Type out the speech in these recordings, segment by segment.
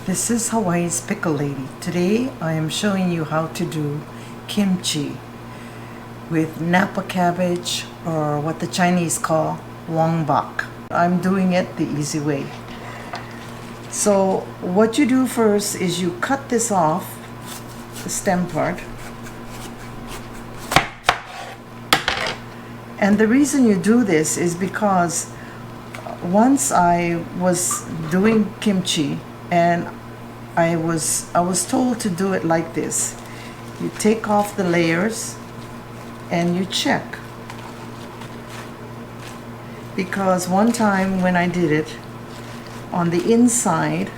This is Hawaii's Pickle Lady. Today I am showing you how to do kimchi with napa cabbage, or what the Chinese call longbak. I'm doing it the easy way. So what you do first is you cut this off, the stem part. And the reason you do this is because once I was doing kimchi and I was told to do it like this. You take off the layers and you check. Because one time when I did it, on the inside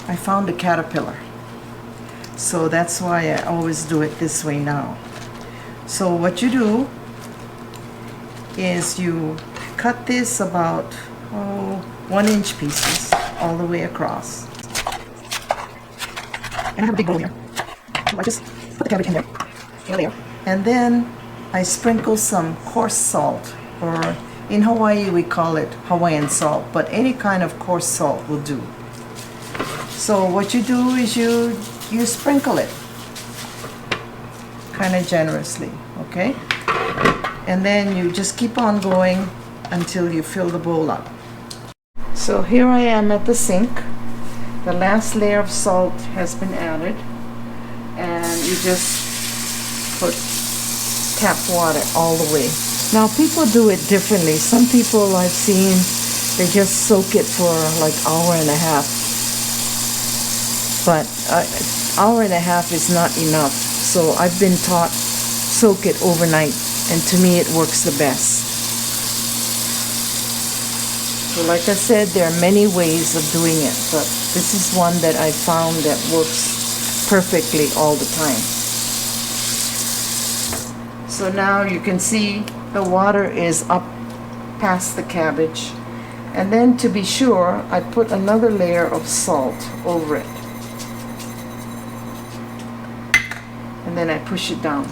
I found a caterpillar. So that's why I always do it this way now. So what you do is you cut this about 1-inch pieces all the way across. And I have a big bowl here. So I just put the cabbage in there, in a layer. And then I sprinkle some coarse salt, or in Hawaii we call it Hawaiian salt, but any kind of coarse salt will do. So what you do is you sprinkle it kind of generously, okay? And then you just keep on going until you fill the bowl up. So here I am at the sink. The last layer of salt has been added, and you just put tap water all the way. Now people do it differently. Some people I've seen, they just soak it for like hour and a half. But hour and a half is not enough. So I've been taught soak it overnight, and to me it works the best. So like I said, there are many ways of doing it, but this is one that I found that works perfectly all the time. So now you can see the water is up past the cabbage. And then to be sure, I put another layer of salt over it. And then I push it down.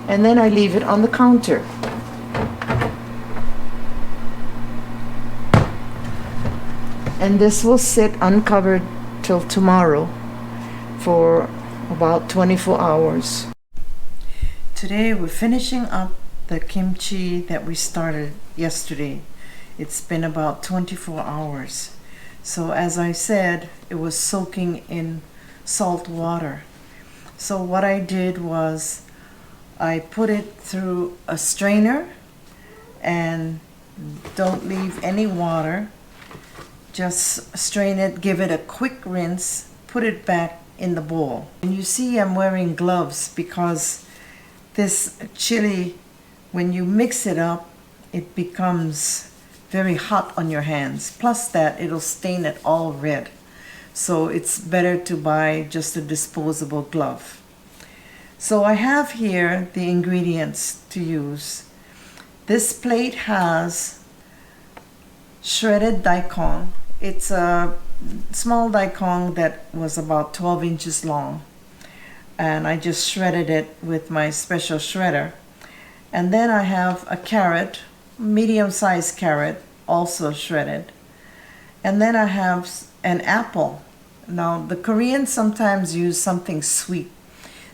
And then I leave it on the counter. And this will sit uncovered till tomorrow for about 24 hours. Today we're finishing up the kimchi that we started yesterday. It's been about 24 hours. So as I said, it was soaking in salt water. So what I did was I put it through a strainer, and don't leave any water. Just strain it, give it a quick rinse, put it back in the bowl. And you see I'm wearing gloves because this chili, when you mix it up, it becomes very hot on your hands. Plus that, it'll stain it all red. So it's better to buy just a disposable glove. So I have here the ingredients to use. This plate has shredded daikon. It's a small daikon that was about 12 inches long, and I just shredded it with my special shredder. And then I have a carrot, medium-sized carrot, also shredded. And then I have an apple. Now the Koreans sometimes use something sweet.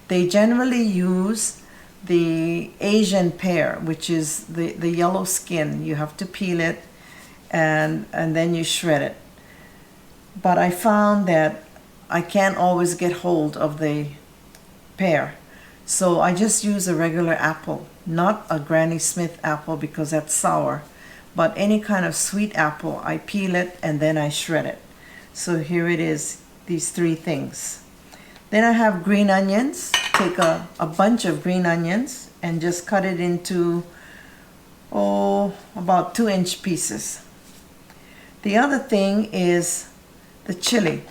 They generally use the Asian pear, which is the yellow skin. You have to peel it and then you shred it. But I found that I can't always get hold of the pear. So I just use a regular apple, not a Granny Smith apple because that's sour, but any kind of sweet apple. I peel it and then I shred it. So here it is, these three things. Then I have green onions. Take a bunch of green onions and just cut it into about 2-inch pieces. The other thing is the chili.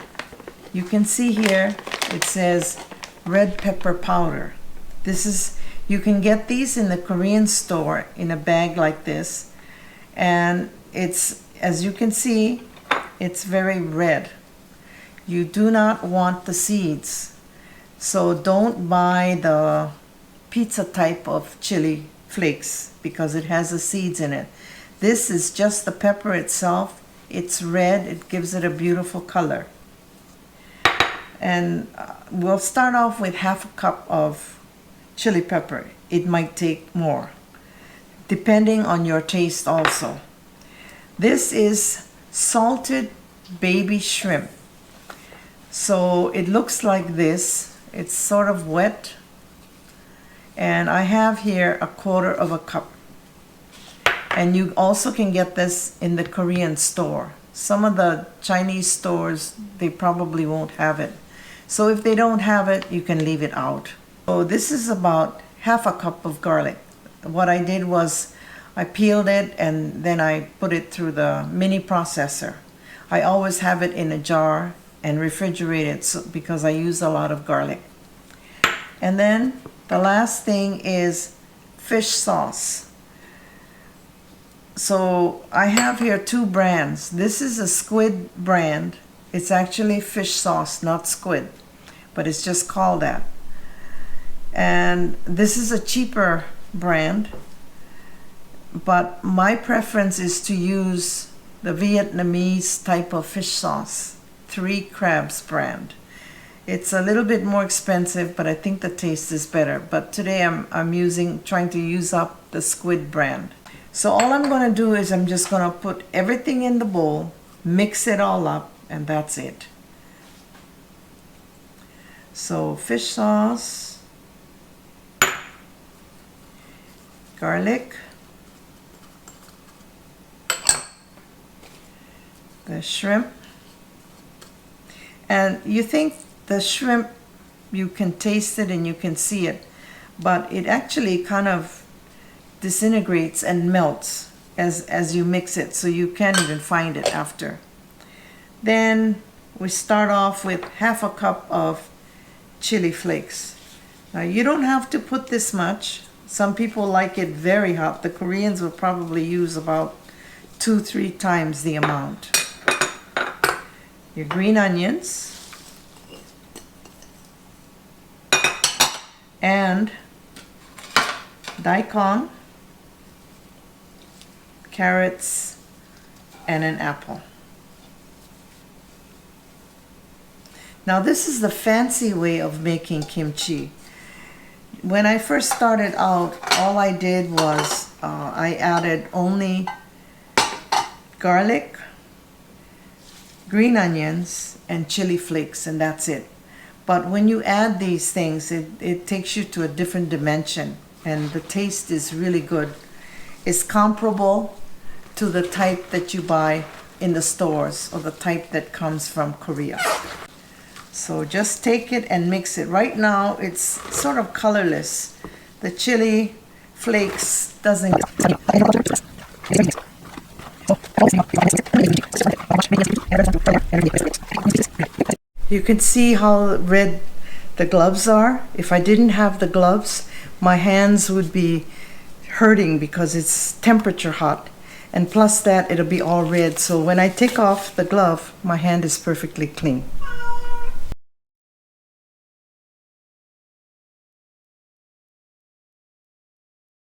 You can see here it says red pepper powder. You can get these in the Korean store in a bag like this, and it's, as you can see, it's very red. You do not want the seeds, so don't buy the pizza type of chili flakes because it has the seeds in it. This is just the pepper itself It's red. It gives it a beautiful color. And we'll start off with half a cup of chili pepper. It might take more, depending on your taste also. This is salted baby shrimp. So it looks like this. It's sort of wet. And I have here a quarter of a cup. And you also can get this in the Korean store. Some of the Chinese stores, they probably won't have it. So if they don't have it, you can leave it out. So this is about half a cup of garlic. What I did was I peeled it and then I put it through the mini processor. I always have it in a jar and refrigerate it because I use a lot of garlic. And then the last thing is fish sauce. So I have here two brands. This is a squid brand. It's actually fish sauce, not squid, but it's just called that. And this is a cheaper brand, but my preference is to use the Vietnamese type of fish sauce, Three Crabs brand. It's a little bit more expensive, but I think the taste is better. But today I'm trying to use up the squid brand. So all I'm going to do is I'm just going to put everything in the bowl, mix it all up, and that's it. So fish sauce, garlic, the shrimp, and you think the shrimp, you can taste it and you can see it, but it actually kind of disintegrates and melts as you mix it, so you can't even find it after. Then we start off with half a cup of chili flakes. Now you don't have to put this much. Some people like it very hot. The Koreans will probably use about 2-3 times the amount. Your green onions and daikon, carrots, and an apple. Now this is the fancy way of making kimchi. When I first started out, all I did was I added only garlic, green onions, and chili flakes, and that's it. But when you add these things, it takes you to a different dimension, and the taste is really good. It's comparable to the type that you buy in the stores or the type that comes from Korea. So just take it and mix it. Right now it's sort of colorless. The chili flakes doesn't. You can see how red the gloves are. If I didn't have the gloves, my hands would be hurting because it's temperature hot. And plus that, it'll be all red. So when I take off the glove, my hand is perfectly clean.